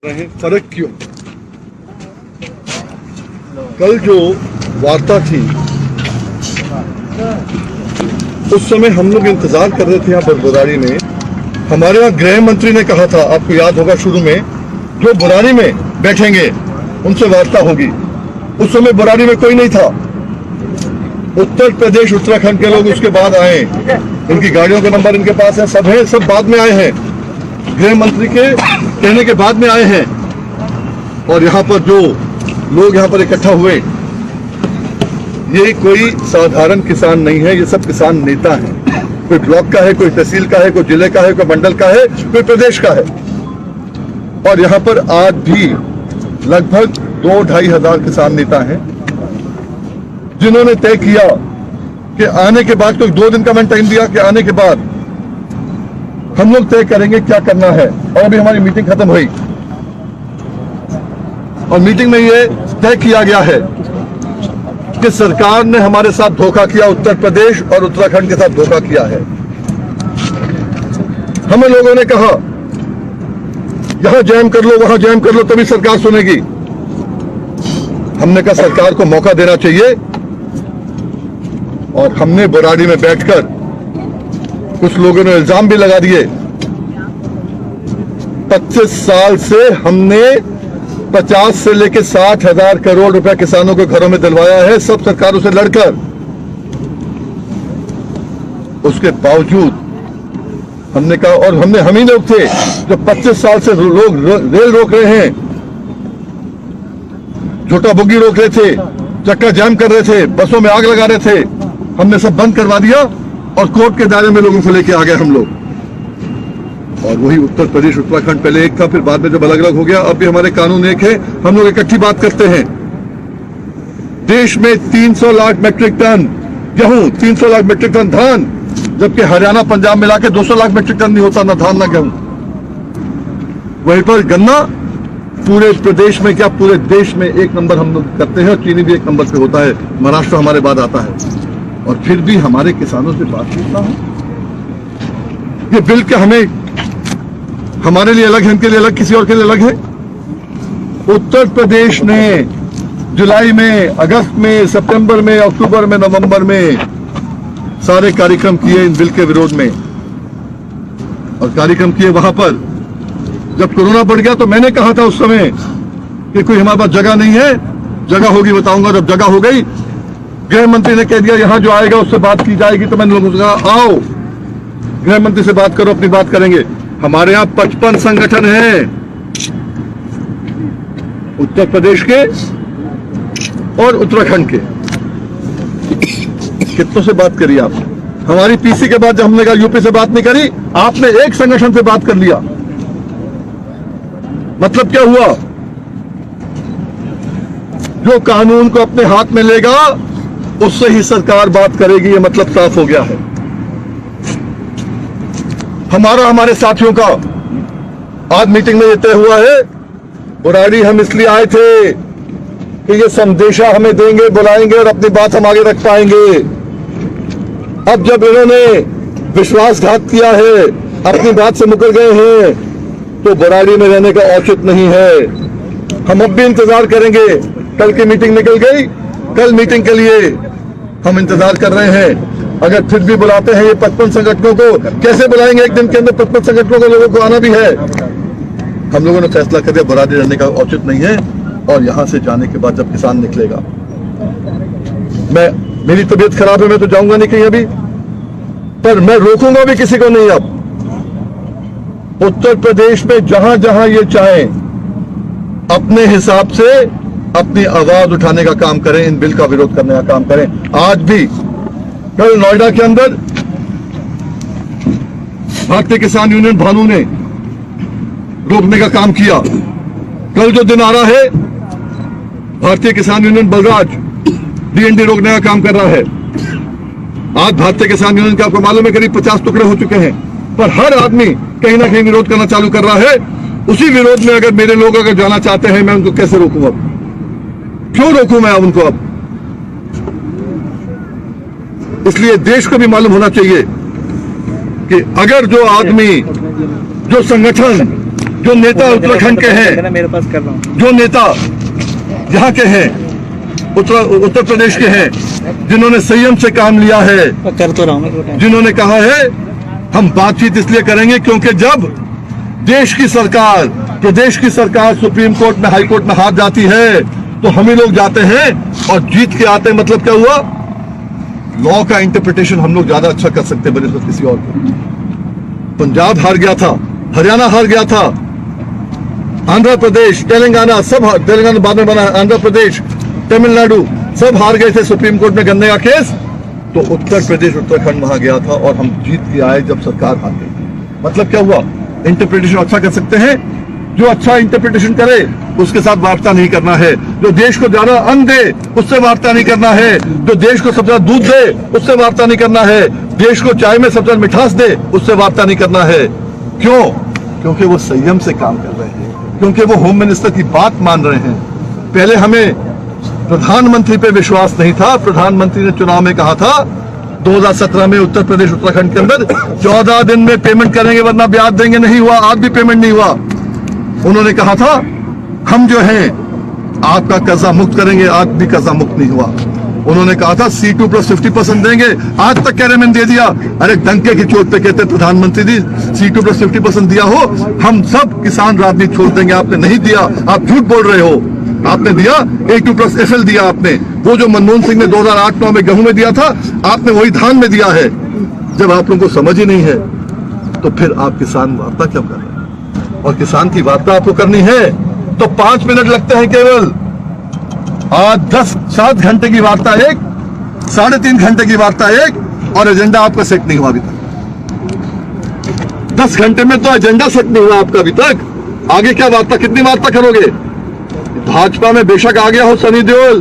रहे फर्क क्यों? कल जो वार्ता थी उस समय हम लोग इंतजार कर रहे थे यहाँ पर बुराड़ी में। हमारे यहाँ गृह मंत्री ने कहा था, आपको याद होगा शुरू में, जो बुराड़ी में बैठेंगे उनसे वार्ता होगी। उस समय बुराड़ी में कोई नहीं था। उत्तर प्रदेश उत्तराखंड के लोग उसके बाद आए, उनकी गाड़ियों के नंबर इनके पास है, सब बाद में आए हैं, गृह मंत्री के कहने के बाद में आए हैं। और यहाँ पर जो लोग यहाँ पर इकट्ठा हुए, ये कोई साधारण किसान नहीं है, ये सब किसान नेता हैं। कोई ब्लॉक का है, कोई तहसील का है, कोई जिले का है, कोई मंडल का है, कोई प्रदेश का है। और यहाँ पर आज भी लगभग 2-2.5 हजार किसान नेता हैं जिन्होंने तय किया कि आने के बाद, कोई 2 दिन का मैंने टाइम दिया कि आने के बाद हम लोग तय करेंगे क्या करना है। और अभी हमारी मीटिंग खत्म हुई और मीटिंग में ये तय किया गया है कि सरकार ने हमारे साथ धोखा किया, उत्तर प्रदेश और उत्तराखंड के साथ धोखा किया है। हमें लोगों ने कहा यहां जैम कर लो, वहां जैम कर लो, तभी सरकार सुनेगी। हमने कहा सरकार को मौका देना चाहिए। और हमने बुराड़ी में बैठकर, कुछ लोगों ने इल्जाम भी लगा दिए, 25 साल से हमने 50 से लेकर 60 हजार करोड़ रुपया किसानों के घरों में दिलवाया है, सब सरकारों से लड़कर। उसके बावजूद हमने कहा, और हम ही लोग थे जो 25 साल से लोग रेल रोक रहे हैं, झूठा बुग्गी रोक रहे थे, चक्का जाम कर रहे थे, बसों में आग लगा रहे थे। हमने सब बंद करवा दिया और कोर्ट के दायरे में लोगों को लेके आ गए हम लोग। और वही उत्तर प्रदेश उत्तराखंड पहले एक था, फिर बाद में जब अलग अलग हो गया, अब भी हमारे कानून एक है, हम लोग इकट्ठी बात करते हैं। देश में 300 लाख मैट्रिक टन गेहूं, 300 लाख मैट्रिक टन धान, जबकि हरियाणा पंजाब मिला के 200 लाख मैट्रिक टन नहीं होता, ना धान ना गेहूं। वहीं पर गन्ना पूरे प्रदेश में क्या, पूरे देश में 1 नंबर हम लोग करते हैं, और चीनी भी 1 नंबर पे होता है। महाराष्ट्र हमारे बाद आता है। और फिर भी हमारे किसानों से बातचीत ना हो। ये बिल के हमें, हमारे लिए अलग है, इनके लिए अलग, किसी और के लिए अलग है। उत्तर प्रदेश ने जुलाई में, अगस्त में, सितंबर में, अक्टूबर में, नवंबर में सारे कार्यक्रम किए इन बिल के विरोध में। और कार्यक्रम किए वहां पर। जब कोरोना बढ़ गया तो मैंने कहा था उस समय कि कोई हमारे पास जगह नहीं है, जगह होगी बताऊंगा। जब जगह हो गई, गृह मंत्री ने कह दिया यहां जो आएगा उससे बात की जाएगी। तो मैंने लोगों से कहा आओ गृह मंत्री से बात करो, अपनी बात करेंगे। हमारे यहां 55 संगठन हैं उत्तर प्रदेश के और उत्तराखंड के। कितनों से बात करी आप? हमारी पीसी के बाद जब हमने कहा यूपी से बात नहीं करी, आपने एक संगठन से बात कर लिया। मतलब क्या हुआ? जो कानून को अपने हाथ में लेगा उससे ही सरकार बात करेगी, ये मतलब साफ हो गया है। हमारे साथियों का आज मीटिंग में ये तय हुआ है। बुराड़ी हम इसलिए आए थे कि ये संदेशा हमें देंगे, बुलाएंगे और अपनी बात हम आगे रख पाएंगे। अब जब इन्होंने विश्वासघात किया है, अपनी बात से मुकर गए हैं, तो बुराड़ी में रहने का औचित्य नहीं है। हम अब भी इंतजार करेंगे। कल की मीटिंग निकल गई, कल मीटिंग के लिए हम इंतजार कर रहे हैं। अगर फिर भी बुलाते हैं ये 55 संगठनों को, कैसे बुलाएंगे? एक दिन के अंदर 55 संगठनों को लोगों को आना भी है। हम लोगों ने फैसला कर दिया बुराड़ी रहने का औचित्य नहीं है। और यहां से जाने के बाद जब किसान निकलेगा, मेरी तबीयत खराब है, मैं तो जाऊंगा नहीं कहीं अभी, पर मैं रोकूंगा भी किसी को नहीं। अब उत्तर प्रदेश में जहां जहां ये चाहें, अपने हिसाब से अपनी आवाज उठाने का काम करें, इन बिल का विरोध करने का काम करें। आज भी कल नोएडा के अंदर भारतीय किसान यूनियन भानु ने रोकने का काम किया। कल जो दिन आ रहा है, भारतीय किसान यूनियन बलराज डीएनडी रोकने का काम कर रहा है। आज भारतीय किसान यूनियन के आपको मालूम है करीब 50 टुकड़े हो चुके हैं, पर हर आदमी कहीं ना कहीं विरोध करना चालू कर रहा है। उसी विरोध में अगर मेरे लोग अगर जाना चाहते हैं, मैं उनको कैसे रोकूंगा? क्यों रोकूं मैं उनको? अब इसलिए देश को भी मालूम होना चाहिए कि अगर जो आदमी, जो संगठन, जो नेता उत्तराखंड के हैं, मेरे पास कर रहा हूँ, जो नेता यहाँ के हैं, उत्तर प्रदेश के हैं, जिन्होंने संयम से काम लिया है, कर तो रहा हूँ, जिन्होंने कहा है हम बातचीत इसलिए करेंगे क्योंकि जब देश की सरकार, प्रदेश की सरकार सुप्रीम कोर्ट में, हाई कोर्ट में हाथ जाती है तो हम ही लोग जाते हैं और जीत के आते हैं। मतलब क्या हुआ? लॉ का इंटरप्रिटेशन हम लोग ज्यादा अच्छा कर सकते हैं बनिस्बत किसी और को। पंजाब हार गया था, हरियाणा हार गया था, आंध्र प्रदेश, तेलंगाना, सब तेलंगाना बाद में बना, आंध्र प्रदेश, तमिलनाडु सब हार गए थे सुप्रीम कोर्ट में गन्ने का केस। तो उत्तर प्रदेश, उत्तराखंड वहां गया था और हम जीत के आए जब सरकार हार गई। मतलब क्या हुआ? इंटरप्रिटेशन अच्छा कर सकते हैं। जो अच्छा इंटरप्रिटेशन करे उसके साथ वार्ता नहीं करना है। जो देश को ज्यादा अन्न दे उससे वार्ता नहीं करना है। जो देश को सबसे ज्यादा दूध दे उससे वार्ता नहीं करना है। देश को चाय में सबसे ज्यादा मिठास दे उससे वार्ता नहीं करना है। क्यों? क्योंकि वो संयम से काम कर रहे हैं, क्योंकि वो होम मिनिस्टर की बात मान रहे हैं। पहले हमें प्रधानमंत्री पे विश्वास नहीं था। प्रधानमंत्री ने चुनाव में कहा था 2017 में उत्तर प्रदेश उत्तराखंड के अंदर 14 दिन में पेमेंट करेंगे वरना ब्याज देंगे। नहीं हुआ, आज भी पेमेंट नहीं हुआ। उन्होंने कहा था हम जो हैं आपका कर्जा मुक्त करेंगे, आज भी कर्जा मुक्त नहीं हुआ। उन्होंने कहा था C2 + 50% देंगे, आज तक कह रहे मैंने दे दिया। अरे डंके की चोट पे कहते प्रधानमंत्री जी C2 + 50% दिया हो, हम सब किसान राजनीति छोड़ देंगे। आपने नहीं दिया, आप झूठ बोल रहे हो। आपने दिया A2 + FL दिया आपने। वो जो मनमोहन सिंह ने 2008-9 में गेहूं में दिया था, आपने वही धान में दिया है। जब आप लोगों को समझ ही नहीं है तो फिर आप किसान वार्ता क्यों कर रहे हैं? और किसान की वार्ता आपको करनी है तो 5 मिनट लगते हैं केवल। आज 7 घंटे की वार्ता एक, 3.5 घंटे की वार्ता एक, और एजेंडा आपका सेट नहीं हुआ अभी तक। 10 घंटे में तो एजेंडा सेट नहीं हुआ आपका अभी तक। आगे क्या वार्ता, कितनी वार्ता करोगे? भाजपा में बेशक आ गया हो सनी देओल,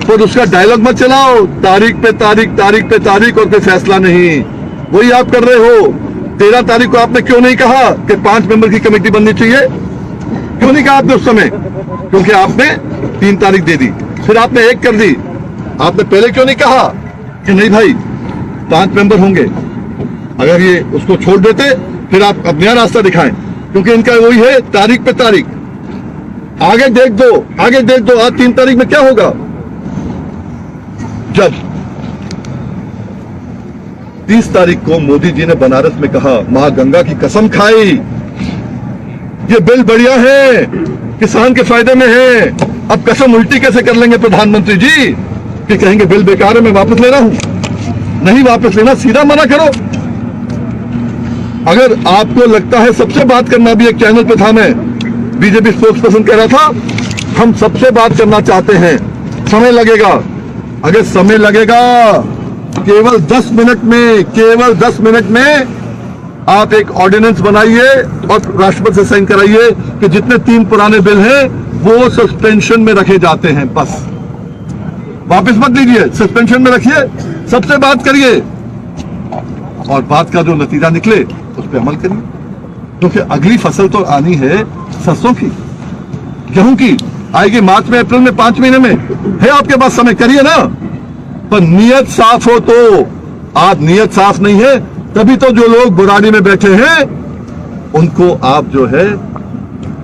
पर उसका डायलॉग मत चलाओ, तारीख पे तारीख, तारीख पे तारीख और कोई फैसला नहीं। वही आप कर रहे हो। 13 तारीख को आपने क्यों नहीं कहा कि 5 मेंबर की कमेटी बननी चाहिए? क्यों नहीं कहा आपने उस समय? क्योंकि आपने 3 तारीख दे दी, फिर आपने 1 कर दी। आपने पहले क्यों नहीं कहा कि नहीं भाई 5 मेंबर होंगे? अगर ये उसको छोड़ देते फिर आप अब नया रास्ता दिखाएं, क्योंकि इनका वही है तारीख पे तारीख। आगे देख दो, आगे देख दो। आज 3 तारीख में क्या होगा? जब 30 तारीख को मोदी जी ने बनारस में कहा, मां गंगा की कसम खाई, ये बिल बढ़िया है, किसान के फायदे में है। अब कसम उल्टी कैसे कर लेंगे प्रधानमंत्री जी कि कहेंगे बिल बेकार है, मैं वापस ले रहा हूं? नहीं वापस लेना, सीधा मना करो। अगर आपको लगता है सबसे बात करना, भी एक चैनल पे था, मैं बीजेपी स्पोक्स पर्सन कह रहा था हम सबसे बात करना चाहते हैं, समय लगेगा। अगर समय लगेगा, केवल 10 मिनट में, केवल 10 मिनट में आप एक ऑर्डिनेंस बनाइए और राष्ट्रपति से साइन कराइए कि जितने 3 पुराने बिल हैं वो सस्पेंशन में रखे जाते हैं। बस वापस मत लीजिए, सस्पेंशन में रखिए, सबसे बात करिए और बात का जो नतीजा निकले उस पर अमल करिए। क्योंकि अगली फसल तो आनी है सरसों की, गेहूं की, आएगी मार्च में, अप्रैल में, 5 महीने में है आपके पास समय, करिए ना। पर नियत साफ हो तो। आज नियत साफ नहीं है, तभी तो जो लोग बुराड़ी में बैठे हैं उनको आप जो है,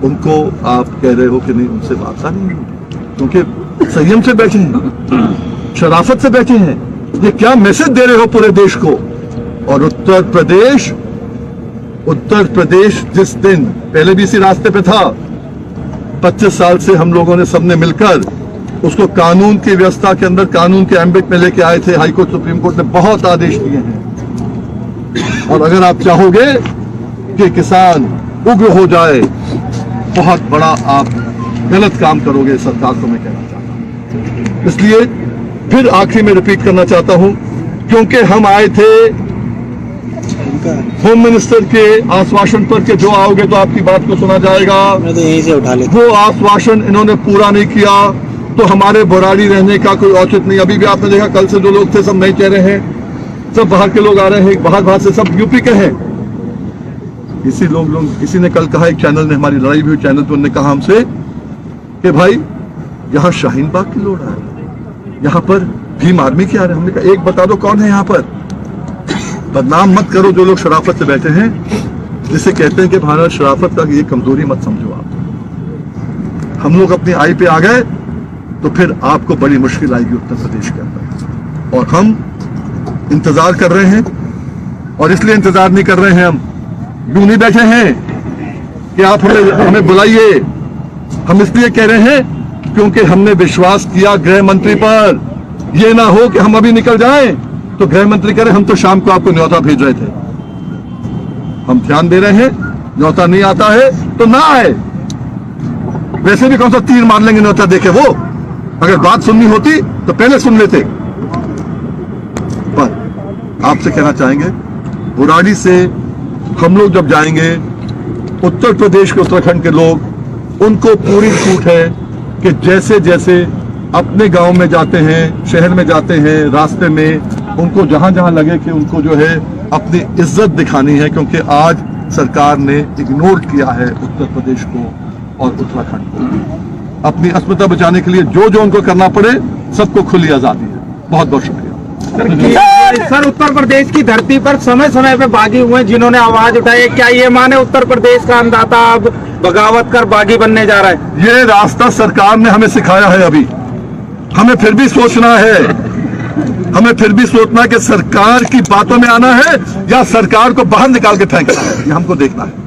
उनको आप कह रहे हो कि नहीं उनसे वार्ता नहीं है, क्योंकि संयम से बैठे हैं, शराफत से बैठे हैं। ये क्या मैसेज दे रहे हो पूरे देश को? और उत्तर प्रदेश जिस दिन, पहले भी इसी रास्ते पे था, 25 साल से हम लोगों ने सबने मिलकर उसको कानून की व्यवस्था के अंदर, कानून के एम्बिट में लेके आए थे। हाईकोर्ट, सुप्रीम कोर्ट ने बहुत आदेश दिए हैं। और अगर आप चाहोगे कि किसान उग्र हो जाए, बहुत बड़ा आप गलत काम करोगे, सरकार को मैं कहना चाहता हूं। इसलिए फिर आखिरी में रिपीट करना चाहता हूं, क्योंकि हम आए थे होम मिनिस्टर के आश्वासन पर कि जो आओगे तो आपकी बात को सुना जाएगा। मैं तो यहीं से उठा लेता। वो आश्वासन इन्होंने पूरा नहीं किया तो हमारे बुराड़ी रहने का कोई औचित नहीं। अभी भी आपने देखा, कल से जो लोग थे सब नए चेहरे हैं, सब बाहर के लोग आ रहे हैं, बाहर से, सब यूपी के हैं। किसी ने कल कहा, एक चैनल ने, हमारी लड़ाई भी हुई चैनल पर, उन्होंने कहा हमसे कि भाई यहाँ शाहीन बाग की लोड़ है, यहाँ पर भीम आर्मी की आ रहे हैं। हमने कहा एक बता दो कौन है यहाँ पर, बदनाम मत करो जो लोग शराफत से बैठे हैं। जिसे कहते हैं कि भारत शराफत का ये कमजोरी मत समझो आप। हम लोग अपनी आई पे आ गए तो फिर आपको बड़ी मुश्किल आएगी उत्तर प्रदेश के अंदर, और हम इंतजार कर रहे हैं। और इसलिए इंतजार नहीं कर रहे हैं, हम यूं नहीं बैठे हैं कि आप हमें बुलाइए। हम इसलिए कह रहे हैं क्योंकि हमने विश्वास किया गृह मंत्री पर। यह ना हो कि हम अभी निकल जाएं तो गृह मंत्री करें हम तो शाम को आपको न्योता भेज रहे थे। हम ध्यान दे रहे हैं, न्योता नहीं आता है तो ना आए। वैसे भी कौन सा तीर मार लेंगे न्योता देखे वो, अगर बात सुननी होती तो पहले सुन लेते। पर आपसे कहना चाहेंगे, बुराड़ी से हम लोग जब जाएंगे, उत्तर प्रदेश के उत्तराखंड के लोग, उनको पूरी छूट है कि जैसे जैसे अपने गांव में जाते हैं, शहर में जाते हैं, रास्ते में उनको जहां जहां लगे कि उनको जो है अपनी इज्जत दिखानी है, क्योंकि आज सरकार ने इग्नोर किया है उत्तर प्रदेश को और उत्तराखंड को। अपनी अस्मिता बचाने के लिए जो जो उनको करना पड़े, सबको खुली आजादी है। बहुत बहुत शुक्रिया। सर, उत्तर प्रदेश की धरती पर समय समय पे बागी हुए जिन्होंने आवाज उठाई, क्या ये माने उत्तर प्रदेश का अन्नदाता अब बगावत कर बागी बनने जा रहा है? ये रास्ता सरकार ने हमें सिखाया है। अभी हमें फिर भी सोचना है, हमें फिर भी सोचना है कि सरकार की बातों में आना है या सरकार को बाहर निकाल के फेंकना है। ये हमको देखना है।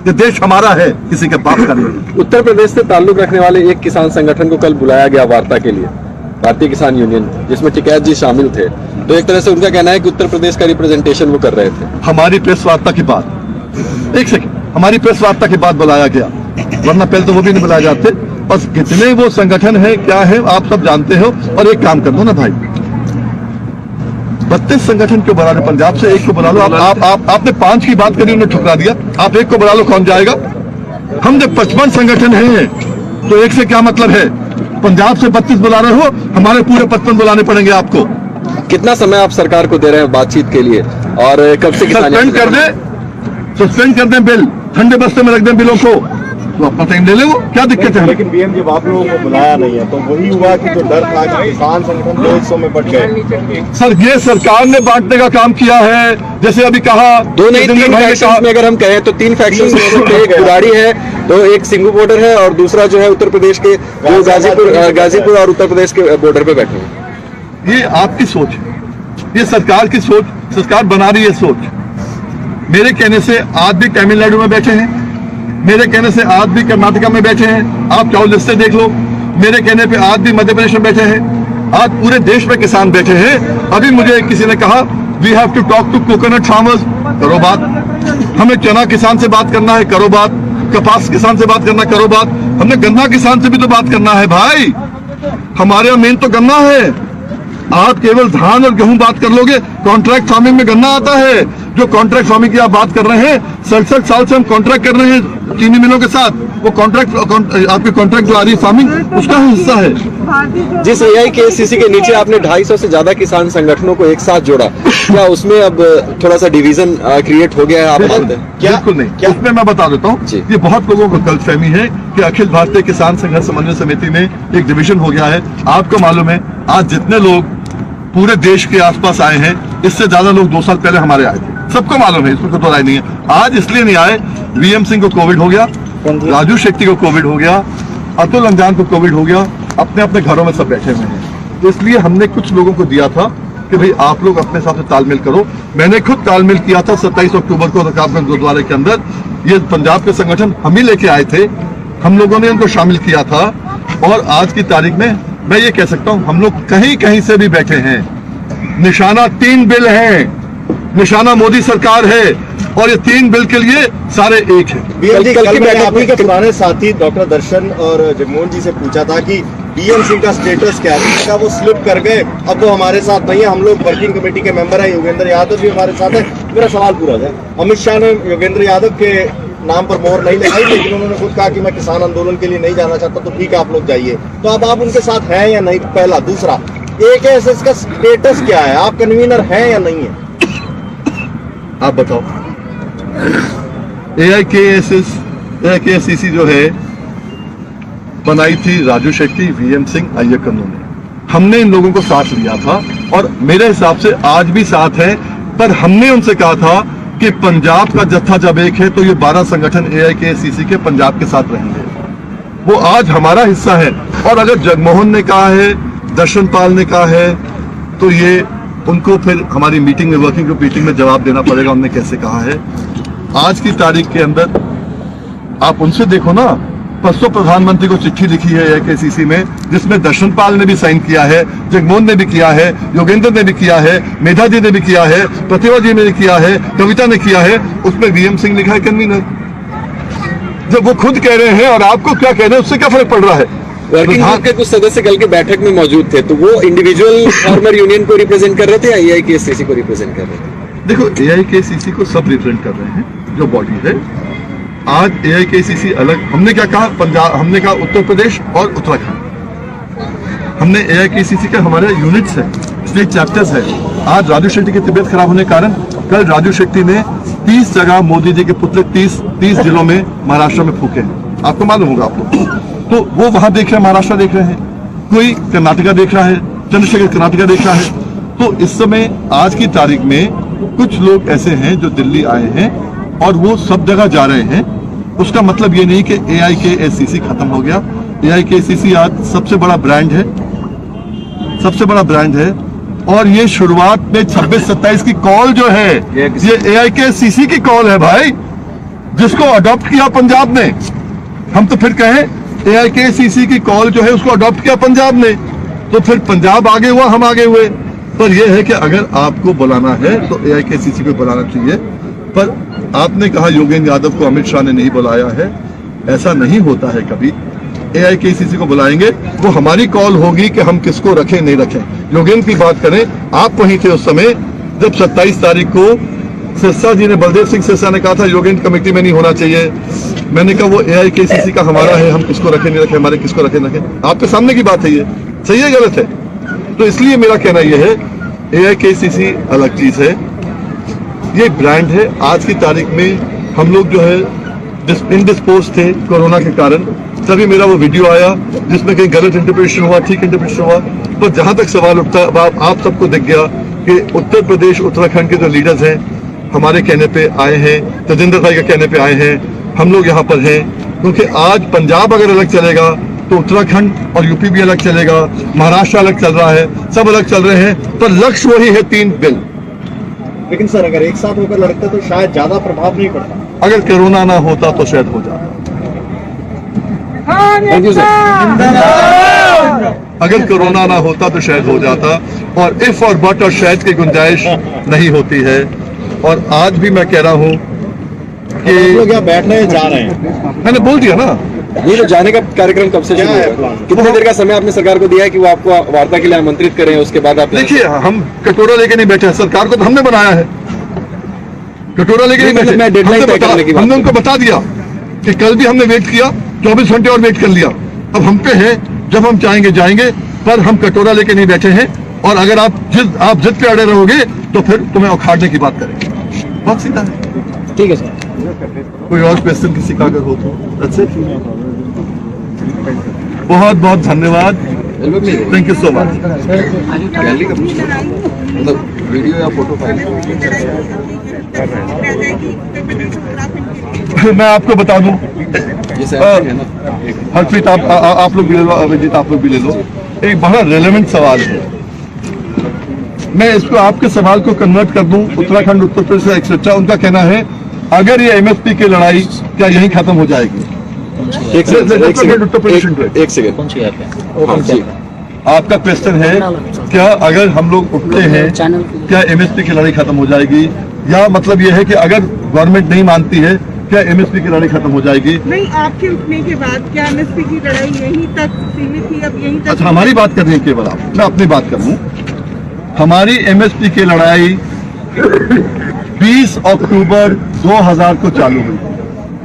ये देश हमारा है, किसी के बाप का नहीं। उत्तर प्रदेश से ताल्लुक रखने वाले एक किसान संगठन को कल बुलाया गया वार्ता के लिए, भारतीय किसान यूनियन, जिसमें टिकैत जी शामिल थे। तो एक तरह से उनका कहना है कि उत्तर प्रदेश का रिप्रेजेंटेशन वो कर रहे थे। हमारी प्रेस वार्ता के बाद, एक सेकंड, हमारी प्रेस वार्ता के बाद बुलाया गया, वरना पहले तो वो भी नहीं बुलाए जाते। बस कितने वो संगठन है, क्या है, आप सब जानते हो। और एक काम कर दो ना भाई, 32 संगठन क्यों बुला रहे? पंजाब से एक को बुला लो। आपने 5 की बात करी, उन्होंने ठुकरा दिया। आप एक को बुला लो, कौन जाएगा? हम जब 55 संगठन हैं तो एक से क्या मतलब है? पंजाब से 32 बुला रहे हो, हमारे पूरे 55 बुलाने पड़ेंगे आपको। कितना समय आप सरकार को दे रहे हैं बातचीत के लिए, और कब से सस्पेंड कर दें बिल, ठंडे बस्ते में रख दें बिलों को, तो अपना टाइम ले ले, वो क्या दिक्कत है? लेकिन बीएम जब आप लोगों को बुलाया नहीं है तो वही हुआ कि जो डर था कि किसान संगठन 2 हिस्सों में बट गए। सर, ये सरकार ने बांटने का काम किया है। जैसे अभी कहा, 2 नहीं 3 फैक्शंस में अगर हम कहें तो 3 फैक्शंस में से एक बुराड़ी है, तो एक सिंगू बॉर्डर है, और दूसरा जो है उत्तर प्रदेश के जो गाजीपुर और उत्तर प्रदेश के बॉर्डर पे बैठे हैं। ये आपकी सोच है, ये सरकार की सोच, सरकार बना रही है सोच। मेरे कहने से आज भी तमिलनाडु में बैठे हैं, मेरे कहने से आज भी कर्नाटका में बैठे हैं, आप चाहो लिस्टें देख लो। मेरे कहने पे आज भी मध्य प्रदेश में बैठे हैं, आज पूरे देश में किसान बैठे हैं। अभी मुझे किसी ने कहा we have to talk to coconut farmers, करो बात। हमें चना किसान से बात करना है, करो बात। कपास किसान से बात करना, करो बात। हमने गन्ना किसान से भी तो बात करना है भाई, हमारे यहाँ मेन तो गन्ना है। आप केवल धान और गेहूं बात कर लोगे, कॉन्ट्रैक्ट फार्मिंग में गन्ना आता है। जो कॉन्ट्रैक्ट फार्मिंग की आप बात कर रहे हैं, 67 साल से हम कॉन्ट्रैक्ट कर रहे हैं चीनी मिलों के साथ। वो कॉन्ट्रैक्ट आपके कॉन्ट्रैक्ट जो आ रही है फार्मिंग, उसका हिस्सा है। जिस AIKCC के नीचे आपने 250 से ज्यादा किसान संगठनों को एक साथ जोड़ा, क्या उसमें अब थोड़ा सा डिवीजन क्रिएट हो गया है, आप मानते हैं? बिल्कुल नहीं। उसमें मैं बता देता हूँ, ये बहुत लोगों को गलतफहमी है कि अखिल भारतीय किसान संघर्ष समन्वय समिति में एक डिवीजन हो गया है। आपको मालूम है, आज जितने लोग पूरे देश के आसपास आए हैं, इससे ज्यादा लोग 2 साल पहले हमारे आए थे। सबको मालूम है, इसमें कोई राय नहीं है। आज इसलिए नहीं आए, VM सिंह को कोविड हो गया, राजू शेट्टी को कोविड हो गया, अतुल अंजान को कोविड हो गया, अपने अपने घरों में सब बैठे हुए हैं। तो इसलिए हमने कुछ लोगों को दिया था कि भाई आप लोग अपने साथ तालमेल करो। मैंने खुद तालमेल किया था 27 अक्टूबर को रकाबगंज गुरुद्वारे के अंदर। ये पंजाब के संगठन हम ही लेके आए थे, हम लोगों ने इनको शामिल किया था। और आज की तारीख में मैं ये कह सकता हूँ, हम लोग कहीं कहीं से भी बैठे हैं। निशाना 3 बिल है, निशाना मोदी सरकार है, और ये 3 बिल के लिए सारे एक है। कल मैंने आप ही के पुराने साथी डॉक्टर दर्शन और जगमोहन जी से पूछा था कि बीएम सिंह का स्टेटस क्या है, वो स्लिप कर गए, अब वो हमारे साथ नहीं है, हम लोग वर्किंग कमेटी के मेंबर है, योगेंद्र यादव भी हमारे साथ है। मेरा सवाल पूरा है, अमित शाह ने योगेंद्र यादव के नाम पर मोहर नहीं लगाई, लेकिन उन्होंने खुद कहा कि मैं किसान आंदोलन के लिए नहीं जाना चाहता, तो ठीक है आप लोग जाइए। तो अब आप उनके साथ हैं या नहीं? पहला। दूसरा, AIKSS का स्टेटस क्या है, आप कन्वीनर हैं या नहीं है? आप बताओ। AIKCC जो है बनाई थी राजू शेट्टी, VM सिंह, अय्यर ने। हमने इन लोगों को साथ लिया था और मेरे हिसाब से आज भी साथ है। पर हमने उनसे कहा था कि पंजाब का जत्था जब एक है तो ये 12 संगठन AIKCC के पंजाब के साथ रहेंगे। वो आज हमारा हिस्सा है। और अगर जगमोहन ने कहा है, दर्शन पाल ने कहा है, तो ये उनको फिर हमारी मीटिंग में, वर्किंग ग्रुप मीटिंग में जवाब देना पड़ेगा उन्होंने कैसे कहा है। आज की तारीख के अंदर आप उनसे देखो ना, परसों प्रधानमंत्री को चिट्ठी लिखी है AIKCC में, जिसमें दर्शन पाल ने भी साइन किया है, जगमोहन ने भी किया है, योगेंद्र ने भी किया है, मेधा जी ने भी किया है, प्रतिभा जी ने भी किया है, कविता ने किया है। उसमें VM सिंह लिखा है कन्वीनर। जब वो खुद कह रहे हैं और आपको क्या कह रहे हैं, उससे क्या फर्क पड़ रहा है? वर्किंग ग्रुप के कुछ सदस्य कल के बैठक में मौजूद थे, तो वो इंडिविजुअल फार्मर यूनियन को रिप्रेजेंट कर रहे थे या AIKCC को रिप्रेजेंट कर रहे थे? देखो, AIKCC को सब रिप्रेजेंट कर रहे हैं जो बॉडी है। आज AIKCC अलग, हमने क्या कहा, पंजाब, हमने कहा उत्तर प्रदेश और उत्तराखंड। हमने AIKCC के हमारे यूनिट्स है, स्टेट चैप्टर्स है। आज राजू शेट्टी की तबीयत खराब होने के कारण कल राजू शेट्टी ने 30 जगह मोदी जी के पुतले 30 जिलों में महाराष्ट्र में फूके हैं। आपको मालूम होगा आप लोग। तो वो वहां देख रहे हैं, महाराष्ट्र देख रहे हैं, कोई कर्नाटका देख रहा है, चंद्रशेखर कर्नाटका देख रहा है। तो इस समय आज की तारीख में कुछ लोग ऐसे हैं जो दिल्ली आए हैं और वो सब जगह जा रहे हैं। उसका मतलब ये नहीं कि AIKCC खत्म हो गया। AIKCC आज सबसे बड़ा ब्रांड है, सबसे बड़ा ब्रांड है। और ये शुरुआत में 26-27 की कॉल जो है, ये AIKCC की कॉल है भाई, जिसको अडॉप्ट किया पंजाब ने। हम तो फिर कहें AIKCC की कॉल जो है उसको अडॉप्ट किया पंजाब ने, तो फिर पंजाब आगे हुआ, हम आगे हुए। पर यह है कि अगर आपको बुलाना है तो AIKCC को बुलाना चाहिए। पर आपने कहा योगेंद्र यादव को अमित शाह ने नहीं बुलाया है, ऐसा नहीं होता है कभी। AIKCC को बुलाएंगे, वो हमारी कॉल होगी कि हम किसको रखें नहीं रखें। योगेंद्र की बात करें, आप वहीं थे उस समय जब 27 तारीख को सिरसा जी ने, बलदेव सिंह सिरसा ने कहा था योगेंद्र कमेटी में नहीं होना चाहिए। मैंने कहा वो AIKCC का हमारा है, हम किसको रखें नहीं रखें, हमारे किसको रखें नहीं रखें। आपके सामने की बात है, ये सही है गलत है? तो इसलिए मेरा कहना यह है AIKCC अलग चीज है, ये ब्रांड है। आज की तारीख में हम लोग जो है इंडिस्पोज थे कोरोना के कारण, तभी मेरा वो वीडियो आया जिसमें कहीं गलत इंटरप्रिटेशन हुआ, ठीक इंटरप्रिटेशन हुआ। पर जहां तक सवाल उठता, आप सबको दिख गया कि उत्तर प्रदेश उत्तराखंड के जो लीडर्स हैं हमारे कहने पे आए हैं, तेजेंद्र भाई के कहने पे आए हैं, हम लोग यहाँ पर हैं। क्योंकि आज पंजाब अगर अलग चलेगा तो उत्तराखंड और यूपी भी अलग चलेगा, महाराष्ट्र अलग चल रहा है, सब अलग चल रहे हैं, पर लक्ष्य वही है 3 बिल। लेकिन सर अगर एक साथ होकर लड़ते तो शायद ज्यादा प्रभाव नहीं पड़ता। अगर कोरोना ना होता तो शायद हो जाता। Thank you sir. अगर कोरोना ना होता तो शायद हो जाता, और इफ और बट और शायद की गुंजाइश नहीं होती है। और आज भी मैं कह रहा हूं कि लोग यहाँ बैठ रहे हैं, जा रहे हैं, मैंने बोल दिया ना। ये तो जाने का कार्यक्रम कब से क्या शुरू है है? प्लान? कितने देर का समय आपने सरकार को दिया है कि वो आपको वार्ता के लिए आमंत्रित करें, उसके बाद आप? देखिए, हम कटोरा लेके नहीं बैठे, सरकार को तो हमने बनाया है, कटोरा लेके नहीं बैठे। मैं डेडलाइन तय करने की बात हमने उनको बता दिया कि कल भी हमने वेट किया, 24 घंटे और वेट कर लिया। अब हम पे है, जब हम चाहेंगे जाएंगे, पर हम कटोरा लेके नहीं बैठे हैं। और अगर आप जिद पे अड़े रहोगे तो फिर तुम्हें उखाड़ने की बात करेंगे। बहुत सीधा है। ठीक है सर। कोई और क्वेश्चन किसी का अगर हो तो that's it। बहुत बहुत धन्यवाद, thank you so much. Gallery का मतलब वीडियो या फोटो फाइल? मैं आपको बता दूं, ये सर है ना, हरप्रीत आप लोग भी ले लो, अभिजीत आप लोग भी ले लो। एक बड़ा रेलेवेंट सवाल है, मैं इसको आपके सवाल को कन्वर्ट कर दूं। उत्तराखंड उत्तर प्रदेश एक सच्चा, उनका कहना है अगर ये MSP की लड़ाई क्या यहीं खत्म हो जाएगी? एक सेकंड कौन सी ऐप है? हाँ जी, आपका क्वेश्चन है क्या अगर हम लोग उठते हैं क्या MSP की लड़ाई खत्म हो जाएगी? या मतलब ये है कि अगर गवर्नमेंट नहीं मानती है क्या MSP की लड़ाई खत्म हो जाएगी? नहीं, आपके उठने के बाद क्या MSP की लड़ाई यहीं तक सीमित थी, अब यहीं तक? अच्छा, हमारी बात कर रही है केवल आप, मैं अपनी बात कर लूं। हमारी MSP की लड़ाई 20 अक्टूबर 2000 को चालू हुई।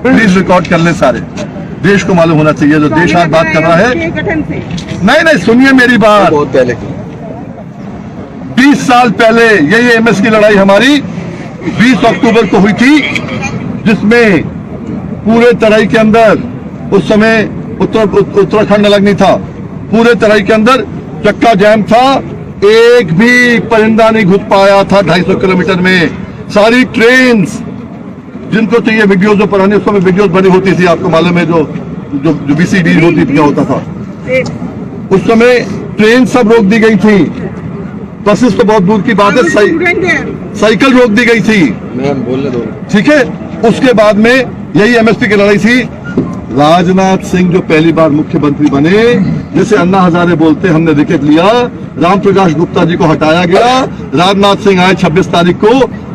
प्लीज रिकॉर्ड कर ले, सारे देश को मालूम होना चाहिए, जो देश आज बात कर रहा है। के गठन से नहीं, सुनिए मेरी बात। बहुत पहले की 20 साल पहले यही MS की लड़ाई हमारी 20 अक्टूबर को हुई थी, जिसमें पूरे तराई के अंदर उस समय उत्तराखंड अलग नहीं था, पूरे तराई के अंदर चक्का जैम था, एक भी परिंदा नहीं घुस पाया था 250 किलोमीटर में। सारी ट्रेन्स, जिनको चाहिए वीडियोस, जो पुराने उस समय वीडियोस बनी होती थी, आपको मालूम है, जो VCD होती थी, क्या होता था उस समय, ट्रेन सब रोक दी गई थी। बसेस तो बहुत दूर की बात है, साइकिल रोक दी गई थी, मैम बोलने दो। ठीक है। उसके बाद में यही MSP की लड़ाई थी। राजनाथ सिंह जो पहली बार मुख्यमंत्री बने, जैसे अन्ना हजारे बोलते, हमने विकेट लिया, राम प्रकाश गुप्ता जी को हटाया गया, राजनाथ सिंह आए 26 तारीख को,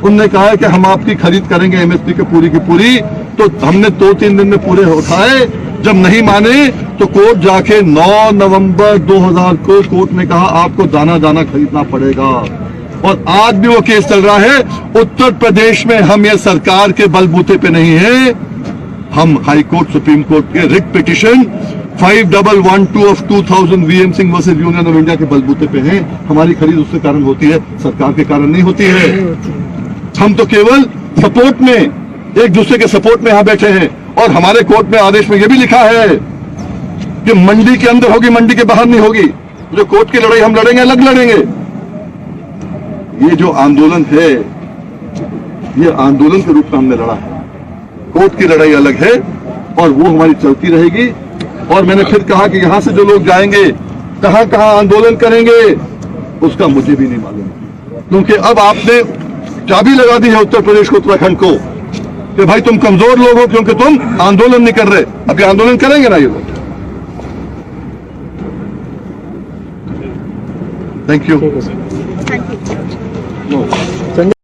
उनने कहा कि हम आपकी खरीद करेंगे MSP की पूरी, तो हमने 2-3 दिन में पूरे उठाए। जब नहीं माने तो कोर्ट जाके 9 नवंबर 2000 को कोर्ट ने कहा आपको दाना खरीदना पड़ेगा, और आज भी वो केस चल रहा है। उत्तर प्रदेश में हम ये सरकार के बलबूते पे नहीं है, हम हाई कोर्ट, सुप्रीम कोर्ट के writ petition 5112 of 2000 VM Singh versus union of India के बलबूते पे हैं। हमारी खरीद उसके कारण होती है, सरकार के कारण नहीं होती है। हम तो केवल सपोर्ट में, एक दूसरे के सपोर्ट में यहां बैठे हैं, और हमारे कोर्ट में आदेश में यह भी लिखा है कि मंडी के अंदर होगी, मंडी के बाहर नहीं होगी। जो कोर्ट की लड़ाई हम लड़ेंगे, अलग लड़ेंगे। ये जो आंदोलन है, ये आंदोलन के रूप में हमने लड़ा है, कोर्ट की लड़ाई अलग है, और वो हमारी चलती रहेगी। और मैंने फिर कहा कि यहां से जो लोग जाएंगे, कहां कहां आंदोलन करेंगे, उसका मुझे भी नहीं मालूम, क्योंकि अब आपने चाबी लगा दी है उत्तर प्रदेश को, उत्तराखंड को, कि भाई तुम कमजोर लोग हो क्योंकि तुम आंदोलन नहीं कर रहे। अब ये आंदोलन करेंगे ना ये लोग। Thank you.